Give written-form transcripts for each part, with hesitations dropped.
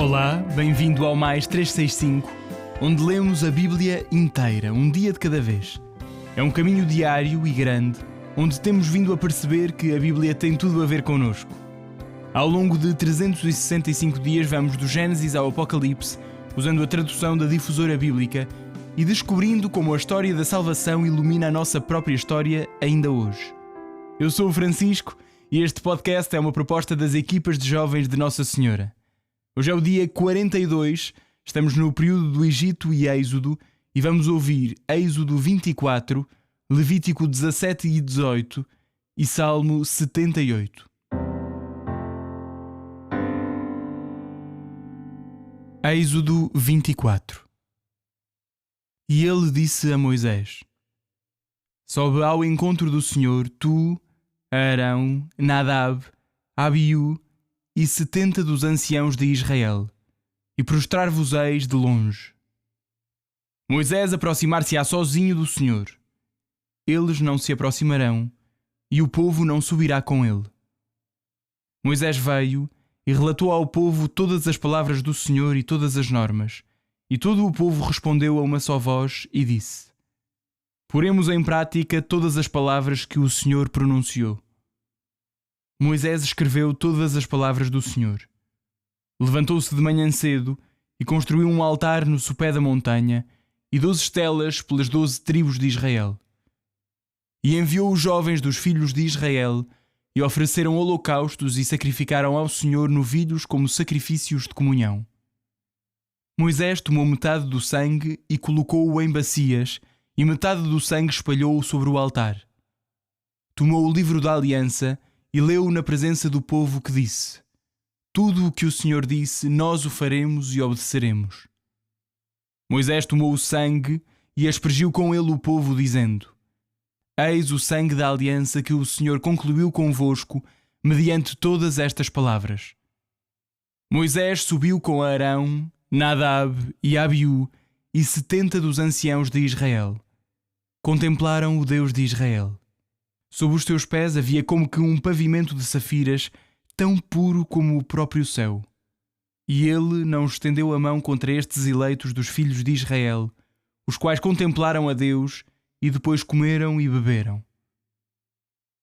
Olá, bem-vindo ao Mais 365, onde lemos a Bíblia inteira, um dia de cada vez. É um caminho diário e grande, onde temos vindo a perceber que a Bíblia tem tudo a ver connosco. Ao longo de 365 dias vamos do Gênesis ao Apocalipse, usando a tradução da Difusora Bíblica e descobrindo como a história da salvação ilumina a nossa própria história ainda hoje. Eu sou o Francisco e este podcast é uma proposta das equipas de jovens de Nossa Senhora. Hoje é o dia 42, estamos no período do Egito e Êxodo e vamos ouvir Êxodo 24, Levítico 17 e 18 e Salmo 78. Êxodo 24. E ele disse a Moisés: Sobe ao encontro do Senhor, tu, Arão, Nadab, Abiú e 70 dos anciãos de Israel, e prostrar-vos-eis de longe. Moisés aproximar-se-á sozinho do Senhor. Eles não se aproximarão, e o povo não subirá com ele. Moisés veio e relatou ao povo todas as palavras do Senhor e todas as normas, e todo o povo respondeu a uma só voz e disse: Poremos em prática todas as palavras que o Senhor pronunciou. Moisés escreveu todas as palavras do Senhor. Levantou-se de manhã cedo e construiu um altar no sopé da montanha e 12 estelas pelas 12 tribos de Israel. E enviou os jovens dos filhos de Israel e ofereceram holocaustos e sacrificaram ao Senhor novilhos como sacrifícios de comunhão. Moisés tomou metade do sangue e colocou-o em bacias e metade do sangue espalhou-o sobre o altar. Tomou o livro da aliança e leu na presença do povo que disse: Tudo o que o Senhor disse, nós o faremos e obedeceremos. Moisés tomou o sangue e aspergiu com ele o povo, dizendo: Eis o sangue da aliança que o Senhor concluiu convosco, mediante todas estas palavras. Moisés subiu com Arão, Nadab e Abiú e 70 dos anciãos de Israel. Contemplaram o Deus de Israel. Sob os teus pés havia como que um pavimento de safiras, tão puro como o próprio céu. E ele não estendeu a mão contra estes eleitos dos filhos de Israel, os quais contemplaram a Deus e depois comeram e beberam.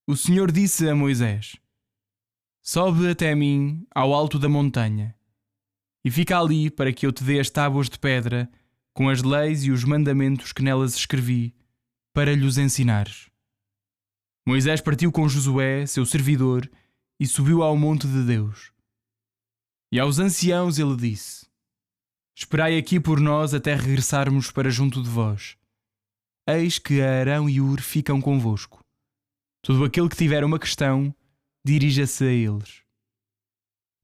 O Senhor disse a Moisés: Sobe até mim ao alto da montanha, e fica ali para que eu te dê as tábuas de pedra, com as leis e os mandamentos que nelas escrevi, para lhes ensinares. Moisés partiu com Josué, seu servidor, e subiu ao monte de Deus. E aos anciãos ele disse: Esperai aqui por nós até regressarmos para junto de vós. Eis que Arão e Hur ficam convosco. Todo aquele que tiver uma questão, dirija-se a eles.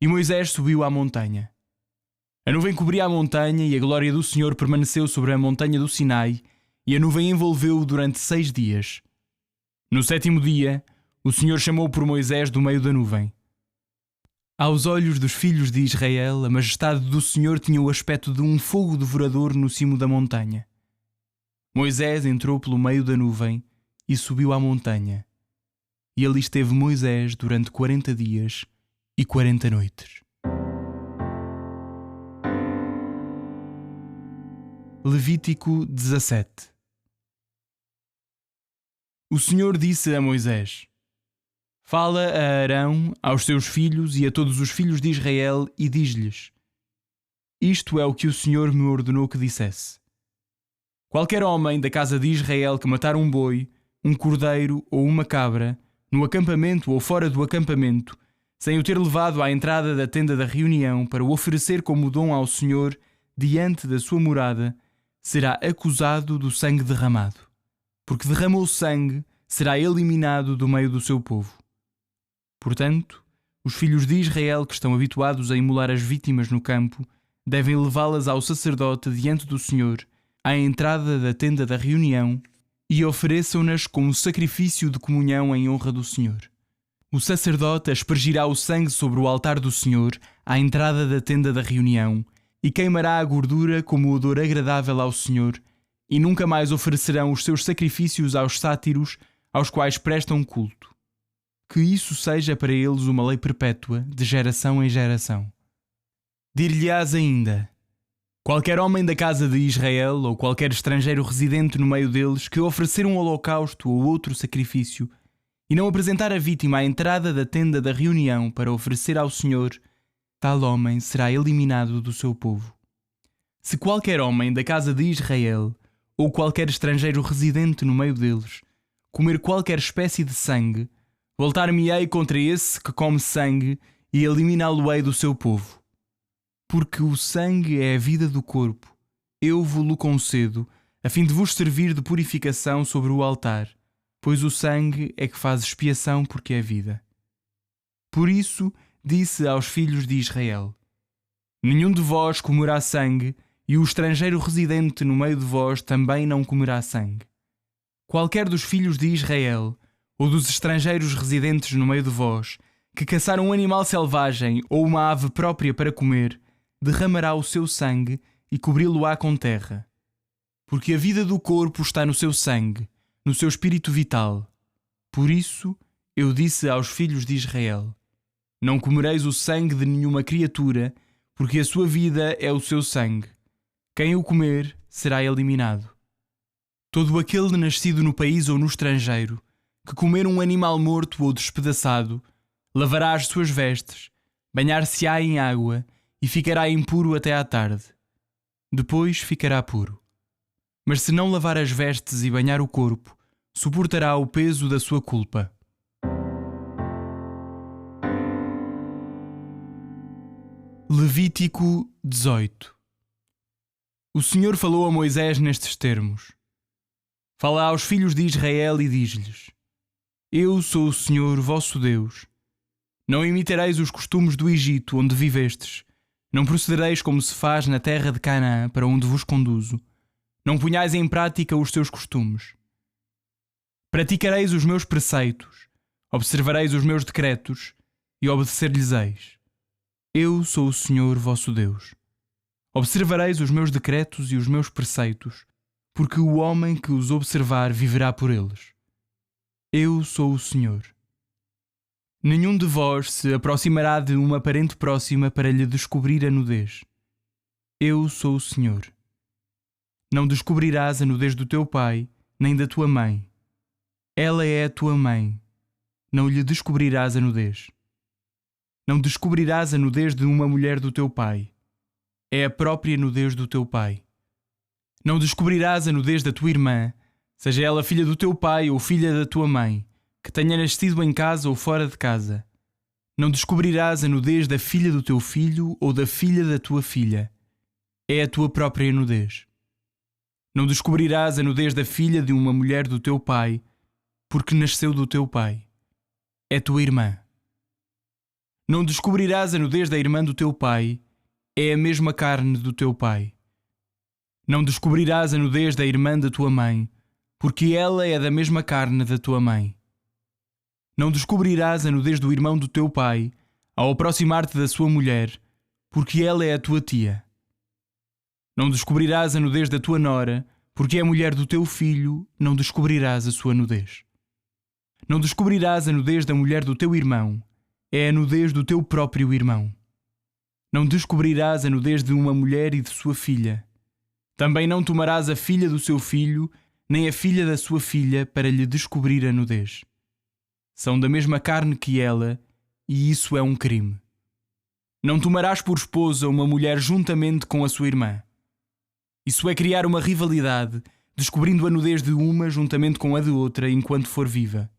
E Moisés subiu à montanha. A nuvem cobria a montanha e a glória do Senhor permaneceu sobre a montanha do Sinai, e a nuvem envolveu-o durante 6 dias. No 7º dia, o Senhor chamou por Moisés do meio da nuvem. Aos olhos dos filhos de Israel, a majestade do Senhor tinha o aspecto de um fogo devorador no cimo da montanha. Moisés entrou pelo meio da nuvem e subiu à montanha. E ali esteve Moisés durante 40 dias e 40 noites. Levítico 17. O Senhor disse a Moisés: Fala a Arão, aos seus filhos e a todos os filhos de Israel e diz-lhes: Isto é o que o Senhor me ordenou que dissesse. Qualquer homem da casa de Israel que matar um boi, um cordeiro ou uma cabra, no acampamento ou fora do acampamento, sem o ter levado à entrada da tenda da reunião para o oferecer como dom ao Senhor diante da sua morada, será acusado do sangue derramado. Porque derramou sangue, será eliminado do meio do seu povo. Portanto, os filhos de Israel que estão habituados a imolar as vítimas no campo, devem levá-las ao sacerdote diante do Senhor, à entrada da tenda da reunião, e ofereçam-nas como sacrifício de comunhão em honra do Senhor. O sacerdote aspergirá o sangue sobre o altar do Senhor, à entrada da tenda da reunião, e queimará a gordura como odor agradável ao Senhor, e nunca mais oferecerão os seus sacrifícios aos sátiros, aos quais prestam culto. Que isso seja para eles uma lei perpétua, de geração em geração. Dir-lhe-ás ainda: qualquer homem da casa de Israel ou qualquer estrangeiro residente no meio deles que oferecer um holocausto ou outro sacrifício e não apresentar a vítima à entrada da tenda da reunião para oferecer ao Senhor, tal homem será eliminado do seu povo. Se qualquer homem da casa de Israel ou qualquer estrangeiro residente no meio deles comer qualquer espécie de sangue, voltar-me-ei contra esse que come sangue e eliminá-lo-ei do seu povo. Porque o sangue é a vida do corpo, eu vo-lo concedo, a fim de vos servir de purificação sobre o altar, pois o sangue é que faz expiação porque é vida. Por isso disse aos filhos de Israel: nenhum de vós comerá sangue, e o estrangeiro residente no meio de vós também não comerá sangue. Qualquer dos filhos de Israel, ou dos estrangeiros residentes no meio de vós, que caçar um animal selvagem ou uma ave própria para comer, derramará o seu sangue e cobri-lo-á com terra. Porque a vida do corpo está no seu sangue, no seu espírito vital. Por isso eu disse aos filhos de Israel: não comereis o sangue de nenhuma criatura, porque a sua vida é o seu sangue. Quem o comer será eliminado. Todo aquele nascido no país ou no estrangeiro, que comer um animal morto ou despedaçado, lavará as suas vestes, banhar-se-á em água e ficará impuro até à tarde. Depois ficará puro. Mas se não lavar as vestes e banhar o corpo, suportará o peso da sua culpa. Levítico 18. O Senhor falou a Moisés nestes termos: fala aos filhos de Israel e diz-lhes: eu sou o Senhor vosso Deus. Não imitareis os costumes do Egito onde vivestes, não procedereis como se faz na terra de Canaã para onde vos conduzo, não ponhais em prática os seus costumes. Praticareis os meus preceitos, observareis os meus decretos e obedecer-lhes-eis. Eu sou o Senhor vosso Deus. Observareis os meus decretos e os meus preceitos, porque o homem que os observar viverá por eles. Eu sou o Senhor. Nenhum de vós se aproximará de uma parente próxima para lhe descobrir a nudez. Eu sou o Senhor. Não descobrirás a nudez do teu pai, nem da tua mãe. Ela é a tua mãe. Não lhe descobrirás a nudez. Não descobrirás a nudez de uma mulher do teu pai. É a própria nudez do teu pai. Não descobrirás a nudez da tua irmã, seja ela filha do teu pai ou filha da tua mãe, que tenha nascido em casa ou fora de casa. Não descobrirás a nudez da filha do teu filho ou da filha da tua filha. É a tua própria nudez. Não descobrirás a nudez da filha de uma mulher do teu pai, porque nasceu do teu pai. É tua irmã. Não descobrirás a nudez da irmã do teu pai, é a mesma carne do teu pai. Não descobrirás a nudez da irmã da tua mãe, porque ela é da mesma carne da tua mãe. Não descobrirás a nudez do irmão do teu pai, ao aproximar-te da sua mulher, porque ela é a tua tia. Não descobrirás a nudez da tua nora, porque é a mulher do teu filho, não descobrirás a sua nudez. Não descobrirás a nudez da mulher do teu irmão, é a nudez do teu próprio irmão. Não descobrirás a nudez de uma mulher e de sua filha. Também não tomarás a filha do seu filho, nem a filha da sua filha, para lhe descobrir a nudez. São da mesma carne que ela, e isso é um crime. Não tomarás por esposa uma mulher juntamente com a sua irmã. Isso é criar uma rivalidade, descobrindo a nudez de uma juntamente com a de outra enquanto for viva.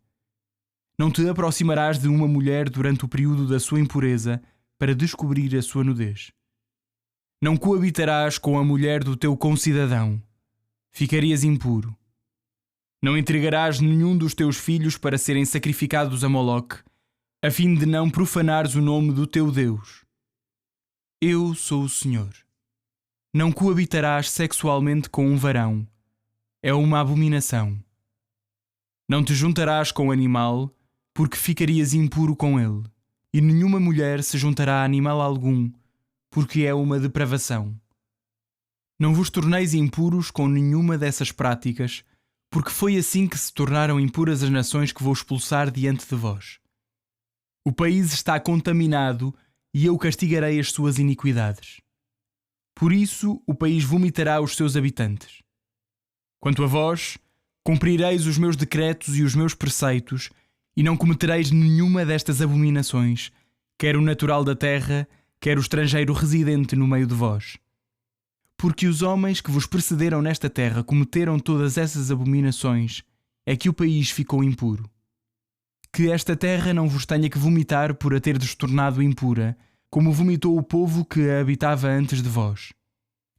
Não te aproximarás de uma mulher durante o período da sua impureza para descobrir a sua nudez. Não coabitarás com a mulher do teu concidadão. Ficarias impuro. Não entregarás nenhum dos teus filhos para serem sacrificados a Moloque, a fim de não profanares o nome do teu Deus. Eu sou o Senhor. Não coabitarás sexualmente com um varão. É uma abominação. Não te juntarás com animal, porque ficarias impuro com ele. E nenhuma mulher se juntará a animal algum, porque é uma depravação. Não vos torneis impuros com nenhuma dessas práticas, porque foi assim que se tornaram impuras as nações que vou expulsar diante de vós. O país está contaminado e eu castigarei as suas iniquidades. Por isso o país vomitará os seus habitantes. Quanto a vós, cumprireis os meus decretos e os meus preceitos, e não cometereis nenhuma destas abominações, quer o natural da terra, quer o estrangeiro residente no meio de vós. Porque os homens que vos precederam nesta terra cometeram todas essas abominações, é que o país ficou impuro. Que esta terra não vos tenha que vomitar por a ter tornado impura, como vomitou o povo que a habitava antes de vós.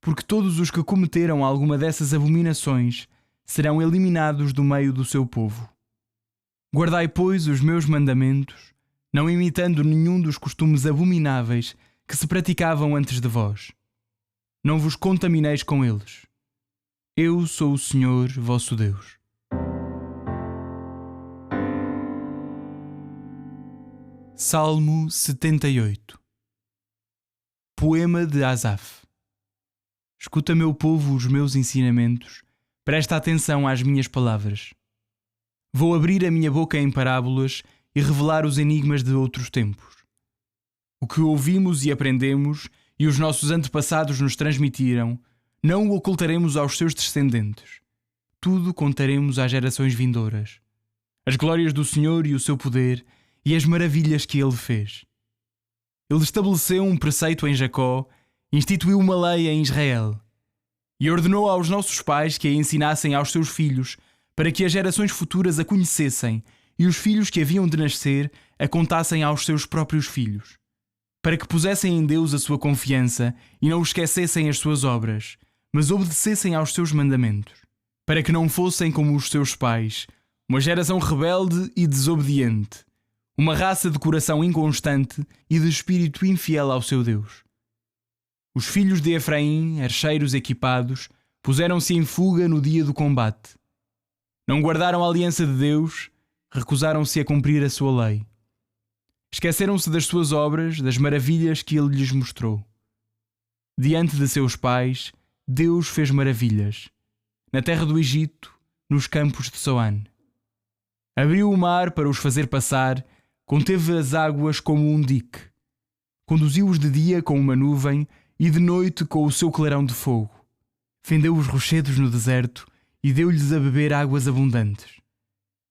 Porque todos os que cometeram alguma dessas abominações serão eliminados do meio do seu povo. Guardai, pois, os meus mandamentos, não imitando nenhum dos costumes abomináveis que se praticavam antes de vós. Não vos contamineis com eles. Eu sou o Senhor, vosso Deus. Salmo 78. Poema de Asaf. Escuta, meu povo, os meus ensinamentos, presta atenção às minhas palavras. Vou abrir a minha boca em parábolas e revelar os enigmas de outros tempos. O que ouvimos e aprendemos, e os nossos antepassados nos transmitiram, não o ocultaremos aos seus descendentes. Tudo contaremos às gerações vindouras. As glórias do Senhor e o seu poder, e as maravilhas que ele fez. Ele estabeleceu um preceito em Jacó, instituiu uma lei em Israel, e ordenou aos nossos pais que a ensinassem aos seus filhos, para que as gerações futuras a conhecessem, e os filhos que haviam de nascer a contassem aos seus próprios filhos, para que pusessem em Deus a sua confiança e não esquecessem as suas obras, mas obedecessem aos seus mandamentos, para que não fossem como os seus pais, uma geração rebelde e desobediente, uma raça de coração inconstante e de espírito infiel ao seu Deus. Os filhos de Efraim, archeiros equipados, puseram-se em fuga no dia do combate. Não guardaram a aliança de Deus, recusaram-se a cumprir a sua lei. Esqueceram-se das suas obras, das maravilhas que ele lhes mostrou. Diante de seus pais, Deus fez maravilhas. Na terra do Egito, nos campos de Soan. Abriu o mar para os fazer passar, conteve as águas como um dique. Conduziu-os de dia com uma nuvem e de noite com o seu clarão de fogo. Fendeu os rochedos no deserto e deu-lhes a beber águas abundantes.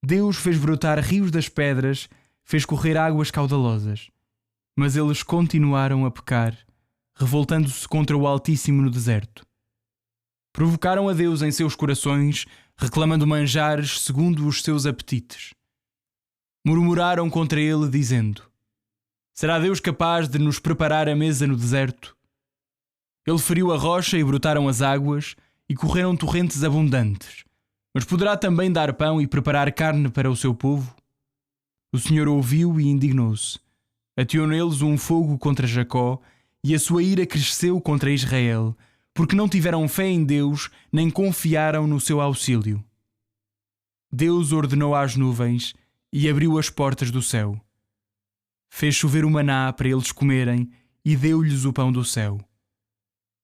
Deus fez brotar rios das pedras, fez correr águas caudalosas. Mas eles continuaram a pecar, revoltando-se contra o Altíssimo no deserto. Provocaram a Deus em seus corações, reclamando manjares segundo os seus apetites. Murmuraram contra ele, dizendo: será Deus capaz de nos preparar a mesa no deserto? Ele feriu a rocha e brotaram as águas, e correram torrentes abundantes. Mas poderá também dar pão e preparar carne para o seu povo? O Senhor ouviu e indignou-se. Ateou neles um fogo contra Jacó, e a sua ira cresceu contra Israel, porque não tiveram fé em Deus, nem confiaram no seu auxílio. Deus ordenou às nuvens e abriu as portas do céu. Fez chover o maná para eles comerem e deu-lhes o pão do céu.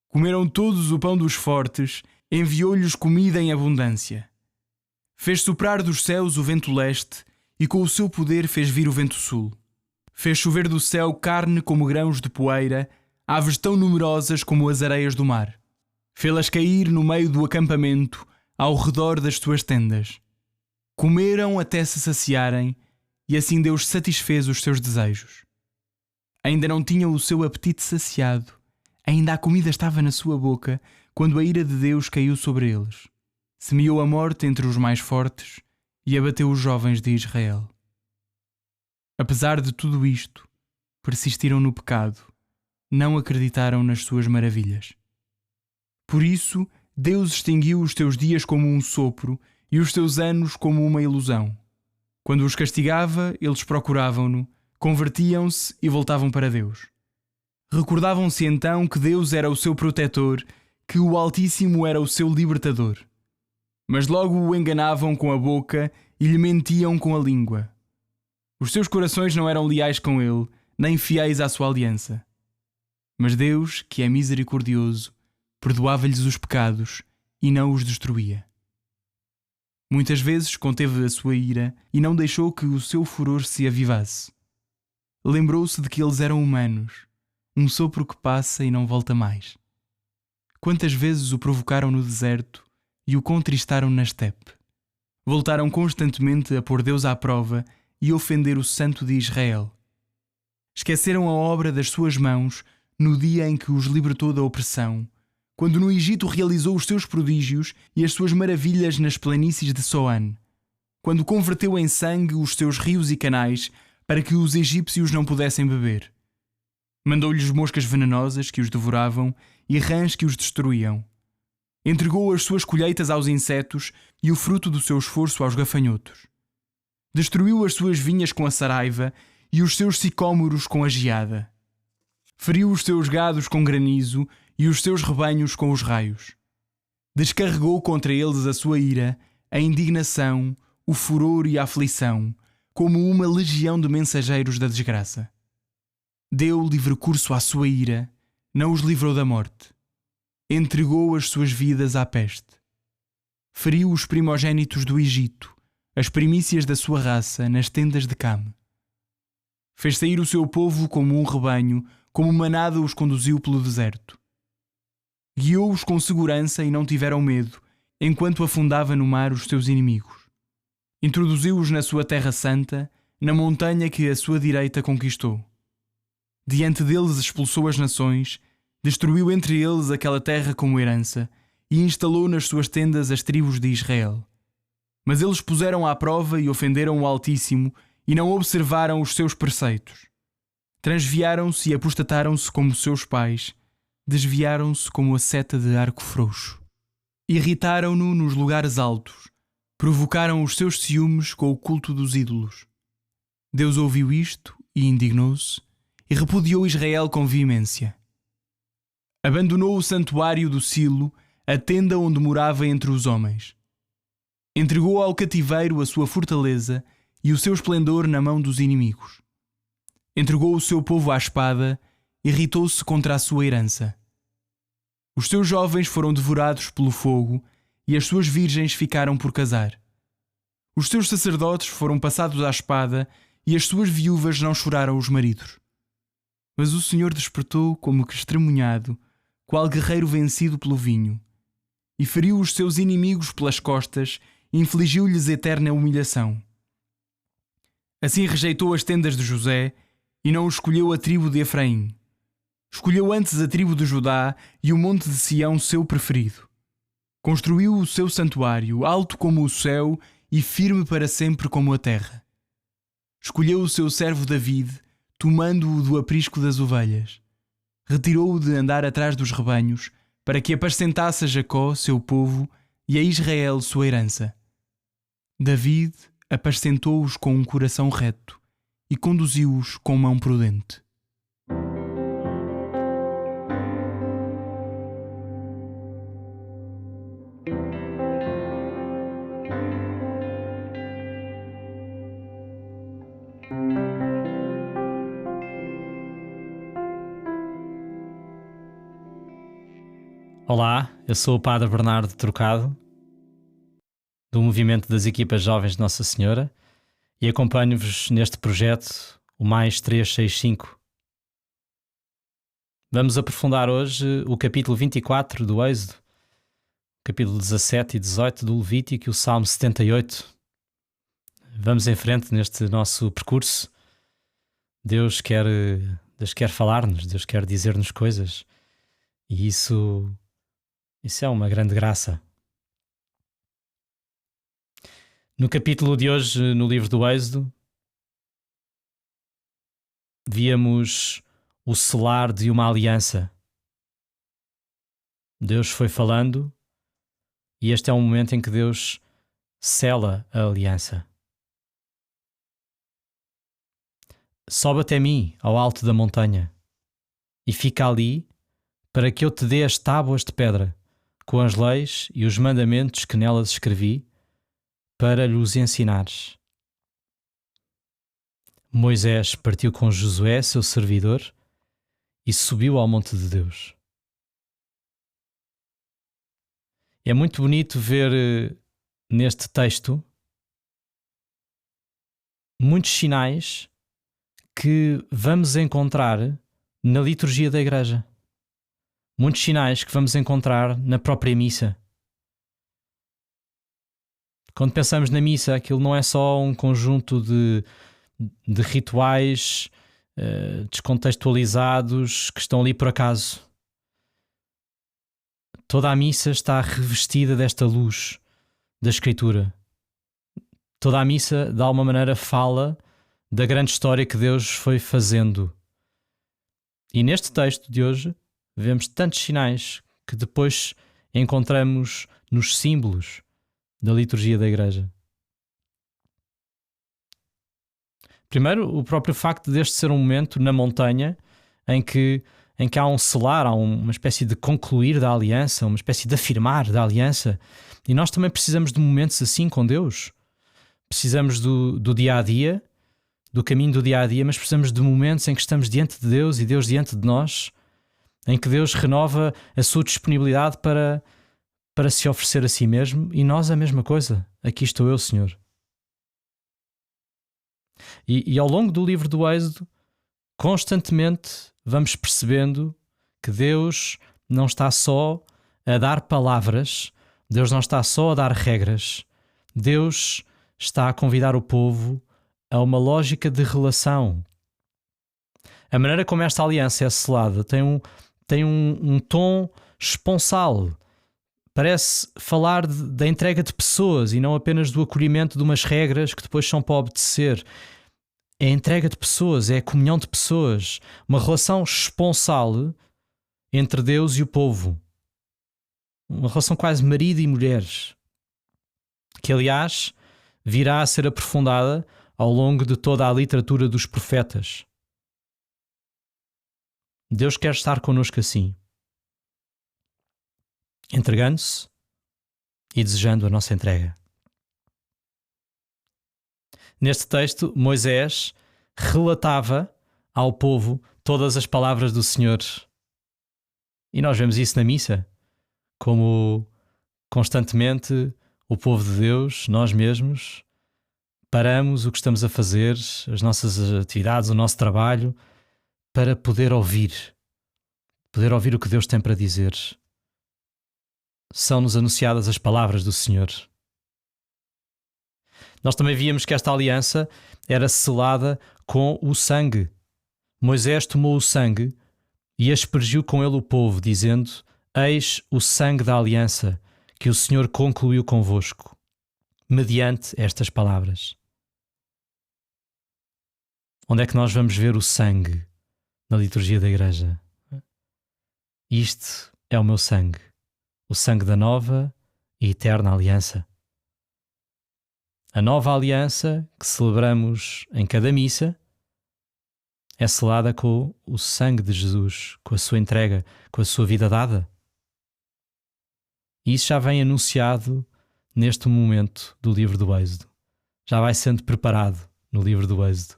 Comeram todos o pão dos fortes, enviou-lhes comida em abundância. Fez soprar dos céus o vento leste e com o seu poder fez vir o vento sul. Fez chover do céu carne como grãos de poeira, aves tão numerosas como as areias do mar. Fê-las cair no meio do acampamento, ao redor das suas tendas. Comeram até se saciarem, e assim Deus satisfez os seus desejos. Ainda não tinham o seu apetite saciado, ainda a comida estava na sua boca, quando a ira de Deus caiu sobre eles. Semeou a morte entre os mais fortes e abateu os jovens de Israel. Apesar de tudo isto, persistiram no pecado, não acreditaram nas suas maravilhas. Por isso, Deus extinguiu os teus dias como um sopro e os teus anos como uma ilusão. Quando os castigava, eles procuravam-no, convertiam-se e voltavam para Deus. Recordavam-se então que Deus era o seu protetor, que o Altíssimo era o seu libertador. Mas logo o enganavam com a boca e lhe mentiam com a língua. Os seus corações não eram leais com ele, nem fiéis à sua aliança. Mas Deus, que é misericordioso, perdoava-lhes os pecados e não os destruía. Muitas vezes conteve a sua ira e não deixou que o seu furor se avivasse. lembrou-se de que eles eram humanos, um sopro que passa e não volta mais. Quantas vezes o provocaram no deserto e o contristaram na estepe. Voltaram constantemente a pôr Deus à prova e ofender o Santo de Israel. Esqueceram a obra das suas mãos no dia em que os libertou da opressão, quando no Egito realizou os seus prodígios e as suas maravilhas nas planícies de Soan, quando converteu em sangue os seus rios e canais para que os egípcios não pudessem beber. Mandou-lhes moscas venenosas que os devoravam e rãs que os destruíam. Entregou as suas colheitas aos insetos e o fruto do seu esforço aos gafanhotos. Destruiu as suas vinhas com a saraiva e os seus sicômoros com a geada. Feriu os seus gados com granizo e os seus rebanhos com os raios. Descarregou contra eles a sua ira, a indignação, o furor e a aflição, como uma legião de mensageiros da desgraça. Deu livre curso à sua ira, não os livrou da morte. Entregou as suas vidas à peste. Feriu os primogênitos do Egito, as primícias da sua raça, nas tendas de Came. Fez sair o seu povo como um rebanho, como manada os conduziu pelo deserto. Guiou-os com segurança e não tiveram medo, enquanto afundava no mar os seus inimigos. Introduziu-os na sua terra santa, na montanha que a sua direita conquistou. Diante deles expulsou as nações, destruiu entre eles aquela terra como herança e instalou nas suas tendas as tribos de Israel. Mas eles puseram à prova e ofenderam o Altíssimo e não observaram os seus preceitos. Transviaram-se e apostataram-se como seus pais, desviaram-se como a seta de arco frouxo. Irritaram-no nos lugares altos, provocaram os seus ciúmes com o culto dos ídolos. Deus ouviu isto e indignou-se, e repudiou Israel com veemência. Abandonou o santuário do Silo, a tenda onde morava entre os homens. Entregou ao cativeiro a sua fortaleza e o seu esplendor na mão dos inimigos. Entregou o seu povo à espada, irritou-se contra a sua herança. Os seus jovens foram devorados pelo fogo e as suas virgens ficaram por casar. Os seus sacerdotes foram passados à espada e as suas viúvas não choraram os maridos. Mas o Senhor despertou como que estremunhado, qual guerreiro vencido pelo vinho, e feriu os seus inimigos pelas costas e infligiu-lhes eterna humilhação. Assim rejeitou as tendas de José e não escolheu a tribo de Efraim. Escolheu antes a tribo de Judá e o monte de Sião, seu preferido. Construiu o seu santuário, alto como o céu e firme para sempre como a terra. Escolheu o seu servo David, tomando-o do aprisco das ovelhas. Retirou-o de andar atrás dos rebanhos, para que apacentasse a Jacó, seu povo, e a Israel, sua herança. David apacentou-os com um coração reto e conduziu-os com mão prudente. Olá, eu sou o Padre Bernardo Trocado, do movimento das equipas jovens de Nossa Senhora, e acompanho-vos neste projeto, o Mais 365. Vamos aprofundar hoje o capítulo 24 do Êxodo, capítulo 17 e 18 do Levítico e o Salmo 78. Vamos em frente neste nosso percurso. Deus quer falar-nos, Deus quer dizer-nos coisas, e isso é uma grande graça. No capítulo de hoje, no livro do Êxodo, víamos o selar de uma aliança. Deus foi falando e este é um momento em que Deus sela a aliança. Sobe até mim, ao alto da montanha, e fica ali para que eu te dê as tábuas de pedra, com as leis e os mandamentos que nelas escrevi, para lhes ensinares. Moisés partiu com Josué, seu servidor, e subiu ao monte de Deus. É muito bonito ver neste texto muitos sinais que vamos encontrar na liturgia da igreja. Muitos sinais que vamos encontrar na própria missa. Quando pensamos na missa, aquilo não é só um conjunto de rituais descontextualizados que estão ali por acaso. Toda a missa está revestida desta luz da Escritura. Toda a missa, de alguma maneira, fala da grande história que Deus foi fazendo. E neste texto de hoje, vemos tantos sinais que depois encontramos nos símbolos da liturgia da igreja. Primeiro, o próprio facto deste ser um momento na montanha em que há um selar, há uma espécie de concluir da aliança, uma espécie de afirmar da aliança. E nós também precisamos de momentos assim com Deus. Precisamos do dia-a-dia, do caminho do dia-a-dia, mas precisamos de momentos em que estamos diante de Deus e Deus diante de nós, em que Deus renova a sua disponibilidade para se oferecer a si mesmo, e nós a mesma coisa. Aqui estou eu, Senhor. E ao longo do livro do Êxodo, constantemente vamos percebendo que Deus não está só a dar palavras, Deus não está só a dar regras, Deus está a convidar o povo a uma lógica de relação. A maneira como esta aliança é selada tem um tom esponsal. Parece falar da entrega de pessoas e não apenas do acolhimento de umas regras que depois são para obedecer. É a entrega de pessoas, é a comunhão de pessoas, uma relação esponsal entre Deus e o povo. Uma relação quase marido e mulher, que aliás virá a ser aprofundada ao longo de toda a literatura dos profetas. Deus quer estar connosco assim, entregando-se e desejando a nossa entrega. Neste texto, Moisés relatava ao povo todas as palavras do Senhor. E nós vemos isso na missa, como constantemente o povo de Deus, nós mesmos, paramos o que estamos a fazer, as nossas atividades, o nosso trabalho, para poder ouvir o que Deus tem para dizer. São-nos anunciadas as palavras do Senhor. Nós também víamos que esta aliança era selada com o sangue. Moisés tomou o sangue e aspergiu com ele o povo, dizendo: Eis o sangue da aliança que o Senhor concluiu convosco, mediante estas palavras. Onde é que nós vamos ver o sangue na liturgia da igreja? Isto é o meu sangue, o sangue da nova e eterna aliança. A nova aliança que celebramos em cada missa é selada com o sangue de Jesus, com a sua entrega, com a sua vida dada. E isso já vem anunciado neste momento do livro do Êxodo. Já vai sendo preparado no livro do Êxodo.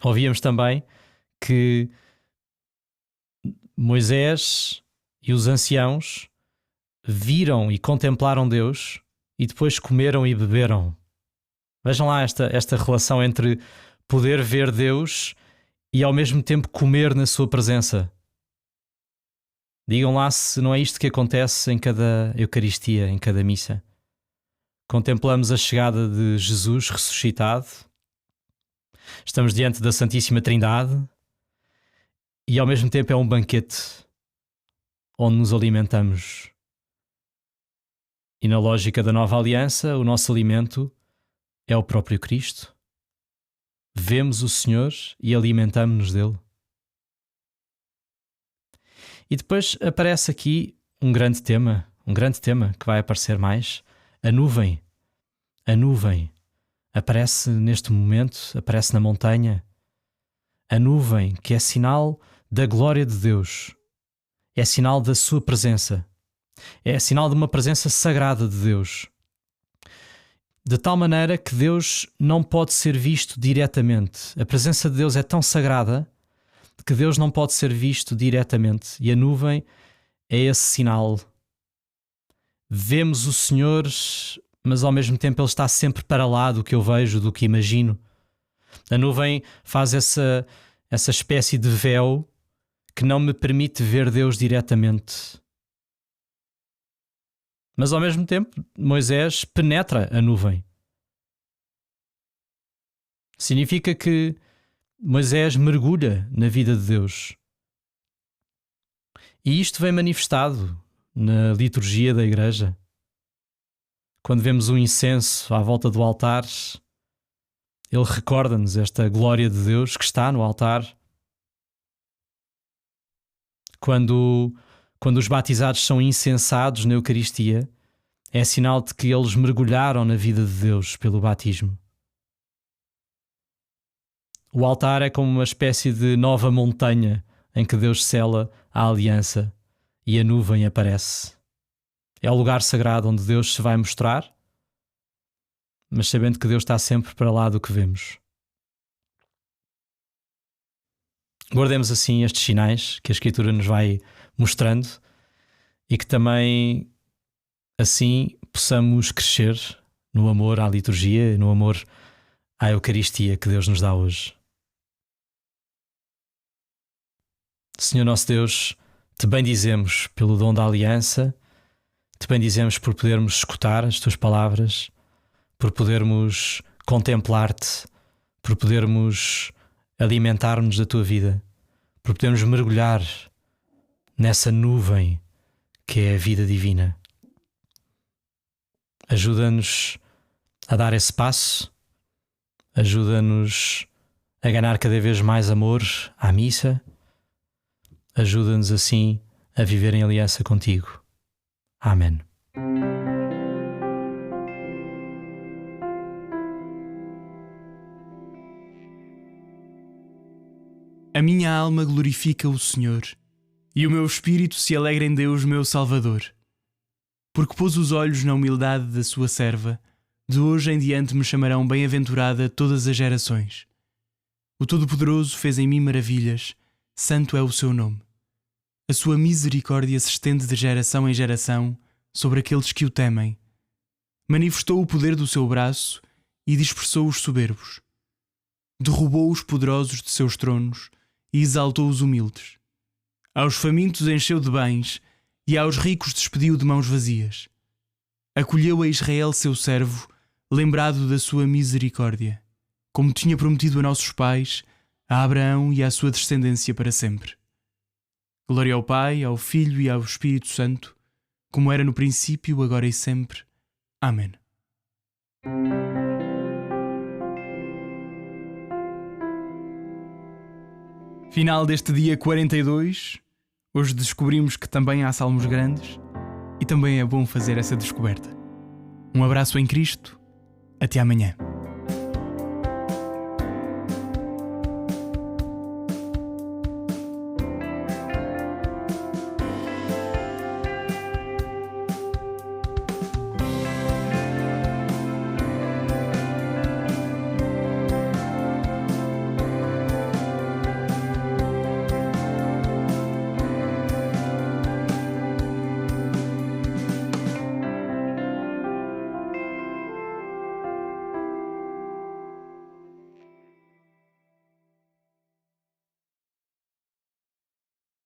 Ouvíamos também que Moisés e os anciãos viram e contemplaram Deus e depois comeram e beberam. Vejam lá esta relação entre poder ver Deus e ao mesmo tempo comer na sua presença. Digam lá se não é isto que acontece em cada Eucaristia, em cada missa. Contemplamos a chegada de Jesus ressuscitado, estamos diante da Santíssima Trindade e ao mesmo tempo é um banquete onde nos alimentamos. E na lógica da nova aliança, o nosso alimento é o próprio Cristo. Vemos o Senhor e alimentamos-nos dele. E depois aparece aqui um grande tema que vai aparecer mais, a nuvem. A nuvem aparece neste momento, aparece na montanha. A nuvem que é sinal da glória de Deus, é sinal da sua presença. É sinal de uma presença sagrada de Deus. De tal maneira que Deus não pode ser visto diretamente. A presença de Deus é tão sagrada que Deus não pode ser visto diretamente. E a nuvem é esse sinal. Vemos o Senhor mas ao mesmo tempo Ele está sempre para lá do que eu vejo, do que imagino. A nuvem faz essa espécie de véu que não me permite ver Deus diretamente. Mas ao mesmo tempo, Moisés penetra a nuvem. Significa que Moisés mergulha na vida de Deus. E isto vem manifestado na liturgia da igreja. Quando vemos o incenso à volta do altar, ele recorda-nos esta glória de Deus que está no altar. Quando os batizados são incensados na Eucaristia, é sinal de que eles mergulharam na vida de Deus pelo batismo. O altar é como uma espécie de nova montanha em que Deus sela a aliança e a nuvem aparece. É o lugar sagrado onde Deus se vai mostrar, mas sabendo que Deus está sempre para lá do que vemos. Guardemos assim estes sinais que a Escritura nos vai mostrando e que também assim possamos crescer no amor à liturgia e no amor à Eucaristia que Deus nos dá hoje. Senhor nosso Deus, te bendizemos pelo dom da aliança, te bendizemos por podermos escutar as tuas palavras, por podermos contemplar-te, por podermos alimentar-nos da tua vida, por podermos mergulhar nessa nuvem que é a vida divina. Ajuda-nos a dar esse passo, ajuda-nos a ganhar cada vez mais amor à missa, ajuda-nos assim a viver em aliança contigo. Amém. A minha alma glorifica o Senhor, e o meu espírito se alegra em Deus, meu Salvador, porque pôs os olhos na humildade da sua serva. De hoje em diante me chamarão bem-aventurada todas as gerações. O Todo-Poderoso fez em mim maravilhas, santo é o seu nome. A sua misericórdia se estende de geração em geração sobre aqueles que o temem. Manifestou o poder do seu braço e dispersou os soberbos. Derrubou os poderosos de seus tronos e exaltou os humildes. Aos famintos encheu de bens e aos ricos despediu de mãos vazias. Acolheu a Israel seu servo, lembrado da sua misericórdia, como tinha prometido a nossos pais, a Abraão e à sua descendência para sempre. Glória ao Pai, ao Filho e ao Espírito Santo, como era no princípio, agora e sempre. Amém. Final deste dia 42. Hoje descobrimos que também há salmos grandes e também é bom fazer essa descoberta. Um abraço em Cristo. Até amanhã.